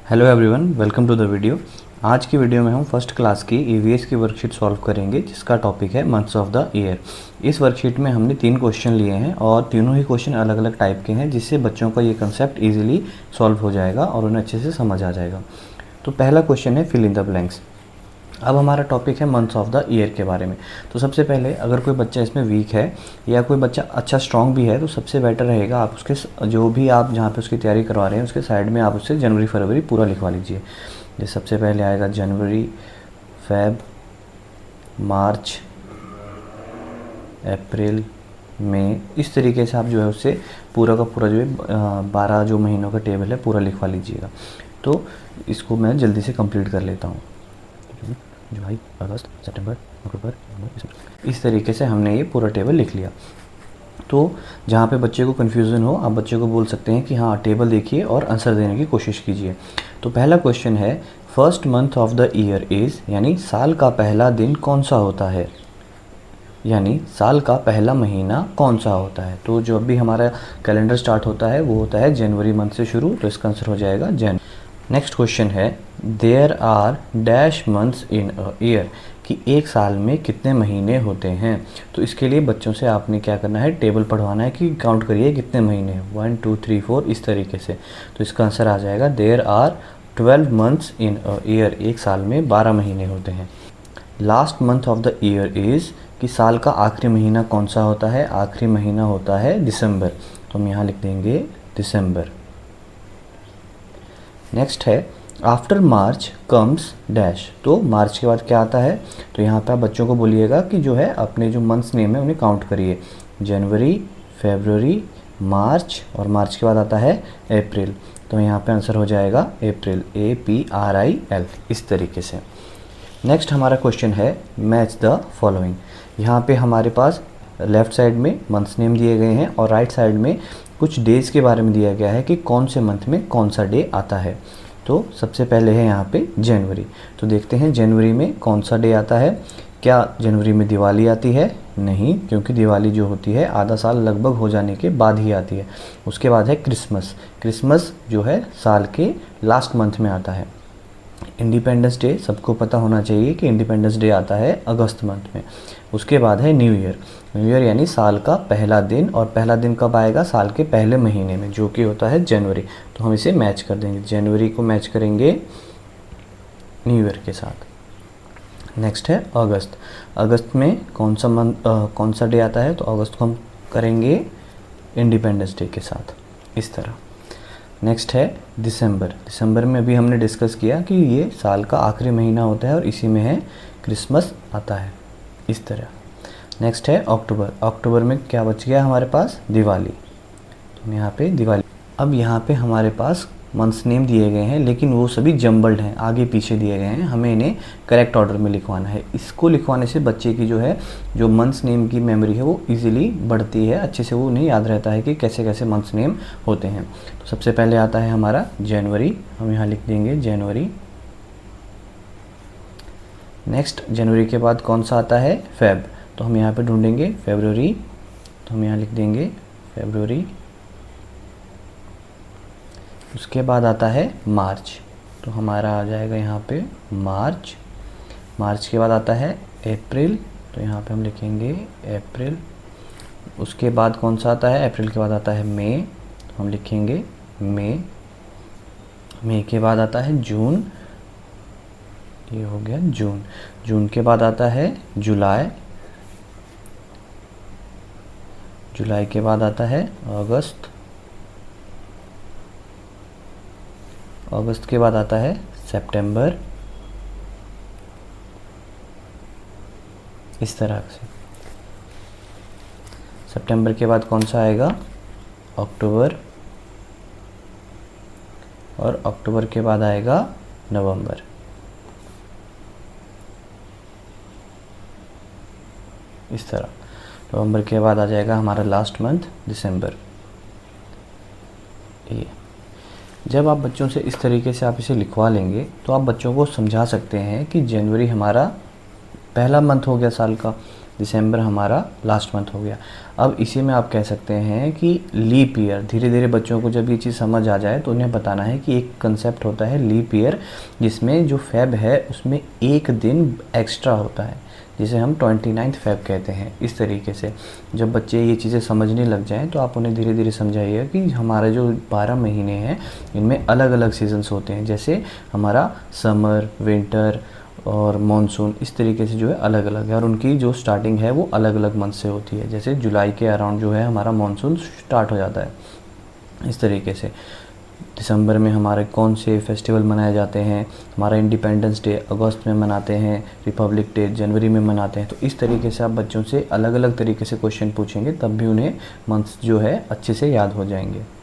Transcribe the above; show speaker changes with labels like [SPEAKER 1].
[SPEAKER 1] Hello everyone, welcome to the video. आज की video में हम फर्स्ट क्लास की ईवीएस की वर्कशीट सॉल्व करेंगे जिसका टॉपिक है मंथ्स ऑफ द ईयर। इस वर्कशीट में हमने 3 क्वेश्चन लिए हैं और तीनों ही क्वेश्चन अलग अलग टाइप के हैं, जिससे बच्चों का ये कंसेप्ट इजीली सॉल्व हो जाएगा और उन्हें अच्छे से समझ आ जाएगा। तो पहला क्वेश्चन है फिल इन द ब्लैंक्स। अब हमारा टॉपिक है मंथ्स ऑफ द ईयर के बारे में। तो सबसे पहले अगर कोई बच्चा इसमें वीक है या कोई बच्चा अच्छा स्ट्रांग भी है तो सबसे बेटर रहेगा आप उसके जो भी आप जहाँ पे उसकी तैयारी करवा रहे हैं उसके साइड में आप उससे जनवरी फरवरी पूरा लिखवा लीजिए। जैसे सबसे पहले आएगा जनवरी, फेब, मार्च, अप्रैल, मई। इस तरीके से आप जो है उससे पूरा का पूरा जो है 12 जो महीनों का टेबल है पूरा लिखवा लीजिएगा। तो इसको मैं जल्दी से कंप्लीट कर लेता हूँ। जुलाई, अगस्त, सितंबर, अक्टूबर, नवंबर, दिसंबर। इस तरीके से हमने ये पूरा टेबल लिख लिया। तो जहाँ पे बच्चे को कन्फ्यूज़न हो आप बच्चे को बोल सकते हैं कि हाँ टेबल देखिए और आंसर देने की कोशिश कीजिए। तो पहला क्वेश्चन है first month of the year is, यानी साल का पहला दिन कौन सा होता है, यानी साल का पहला महीना कौन सा होता है। तो जो भी हमारा कैलेंडर स्टार्ट होता है वो होता है जनवरी मंथ से शुरू, तो इसका आंसर हो जाएगा जन। नेक्स्ट क्वेश्चन है there are dash months in a year, कि एक साल में कितने महीने होते हैं। तो इसके लिए बच्चों से आपने क्या करना है, टेबल पढ़वाना है कि काउंट करिए कितने महीने हैं, 1 2 3 4 इस तरीके से। तो इसका आंसर आ जाएगा there are 12 months in a year, एक साल में 12 महीने होते हैं। Last month of the year is, कि साल का आखिरी महीना कौन सा होता है, आखिरी महीना होता है दिसंबर। तो हम यहाँ लिख देंगे दिसंबर। नेक्स्ट है आफ्टर मार्च कम्स डैश, तो मार्च के बाद क्या आता है। तो यहाँ पे आप बच्चों को बोलिएगा कि जो है अपने जो मंथ्स नेम है उन्हें काउंट करिए, जनवरी, फरवरी, मार्च, और मार्च के बाद आता है अप्रैल। तो यहाँ पे आंसर हो जाएगा अप्रैल, APRIL, इस तरीके से। नेक्स्ट हमारा क्वेश्चन है मैच द फॉलोइंग। यहाँ पे हमारे पास लेफ़्ट साइड में मंथ्स नेम दिए गए हैं और राइट साइड में कुछ डेज़ के बारे में दिया गया है कि कौन से मंथ में कौन सा डे आता है। तो सबसे पहले है यहाँ पे जनवरी। तो देखते हैं जनवरी में कौन सा डे आता है। क्या जनवरी में दिवाली आती है? नहीं, क्योंकि दिवाली जो होती है आधा साल लगभग हो जाने के बाद ही आती है। उसके बाद है क्रिसमस। क्रिसमस जो है साल के लास्ट मंथ में आता है। इंडिपेंडेंस डे सबको पता होना चाहिए कि इंडिपेंडेंस डे आता है अगस्त मंथ में। उसके बाद है न्यू ईयर। न्यू ईयर यानी साल का पहला दिन, और पहला दिन कब आएगा, साल के पहले महीने में, जो कि होता है जनवरी। तो हम इसे मैच कर देंगे, जनवरी को मैच करेंगे न्यू ईयर के साथ। नेक्स्ट है अगस्त। अगस्त में कौन सा डे आता है, तो अगस्त को हम करेंगे इंडिपेंडेंस डे के साथ, इस तरह। नेक्स्ट है दिसंबर। दिसंबर में अभी हमने डिस्कस किया कि ये साल का आखिरी महीना होता है और इसी में है क्रिसमस आता है, इस तरह। नेक्स्ट है अक्टूबर। अक्टूबर में क्या बच गया हमारे पास, दिवाली। तो यहाँ पे दिवाली। अब यहाँ पे हमारे पास मंथ्स नेम दिए गए हैं लेकिन वो सभी जम्बल्ड हैं, आगे पीछे दिए गए हैं, हमें इन्हें करेक्ट ऑर्डर में लिखवाना है। इसको लिखवाने से बच्चे की जो है जो मंथ्स नेम की मेमोरी है वो इजीली बढ़ती है, अच्छे से वो नहीं याद रहता है कि कैसे कैसे मंथ्स नेम होते हैं। तो सबसे पहले आता है हमारा जनवरी, हम यहाँ लिख देंगे जनवरी। नेक्स्ट जनवरी के बाद कौन सा आता है, फेब। तो हम यहाँ पे ढूंढेंगे फरवरी, तो हम यहाँ लिख देंगे फरवरी। उसके बाद आता है मार्च, तो हमारा आ जाएगा यहाँ पे मार्च। मार्च के बाद आता है अप्रैल, तो यहाँ पे हम लिखेंगे अप्रैल। उसके बाद कौन सा आता है, अप्रैल के बाद आता है मई, तो हम लिखेंगे मई। मई के बाद आता है जून, ये हो गया जून। जून के बाद आता है जुलाई। जुलाई के बाद आता है अगस्त। अगस्त के बाद आता है सितंबर, इस तरह से। सितंबर के बाद कौन सा आएगा, अक्टूबर, और अक्टूबर के बाद आएगा नवंबर। इस तरह नवंबर के बाद आ जाएगा हमारा लास्ट मंथ दिसंबर। ये जब आप बच्चों से इस तरीके से आप इसे लिखवा लेंगे तो आप बच्चों को समझा सकते हैं कि जनवरी हमारा पहला मंथ हो गया साल का, दिसंबर हमारा लास्ट मंथ हो गया। अब इसी में आप कह सकते हैं कि लीप ईयर, धीरे धीरे बच्चों को जब ये चीज़ समझ आ जाए तो उन्हें बताना है कि एक कंसेप्ट होता है लीप ईयर, जिसमें जो फेब है उसमें एक दिन एक्स्ट्रा होता है, जिसे हम 29 फेब कहते हैं। इस तरीके से जब बच्चे ये चीज़ें समझने लग जाएं तो आप उन्हें धीरे धीरे समझाइएगा कि हमारे जो 12 महीने हैं इनमें अलग अलग सीजन्स होते हैं, जैसे हमारा समर, विंटर और मॉनसून, इस तरीके से जो है अलग अलग है, और उनकी जो स्टार्टिंग है वो अलग अलग मंथ से होती है। जैसे जुलाई के अराउंड जो है हमारा मॉनसून स्टार्ट हो जाता है। इस तरीके से दिसंबर में हमारे कौन से फेस्टिवल मनाए जाते हैं, हमारा इंडिपेंडेंस डे अगस्त में मनाते हैं, रिपब्लिक डे जनवरी में मनाते हैं। तो इस तरीके से आप बच्चों से अलग अलग तरीके से क्वेश्चन पूछेंगे, तब भी उन्हें मंथ्स जो है अच्छे से याद हो जाएंगे।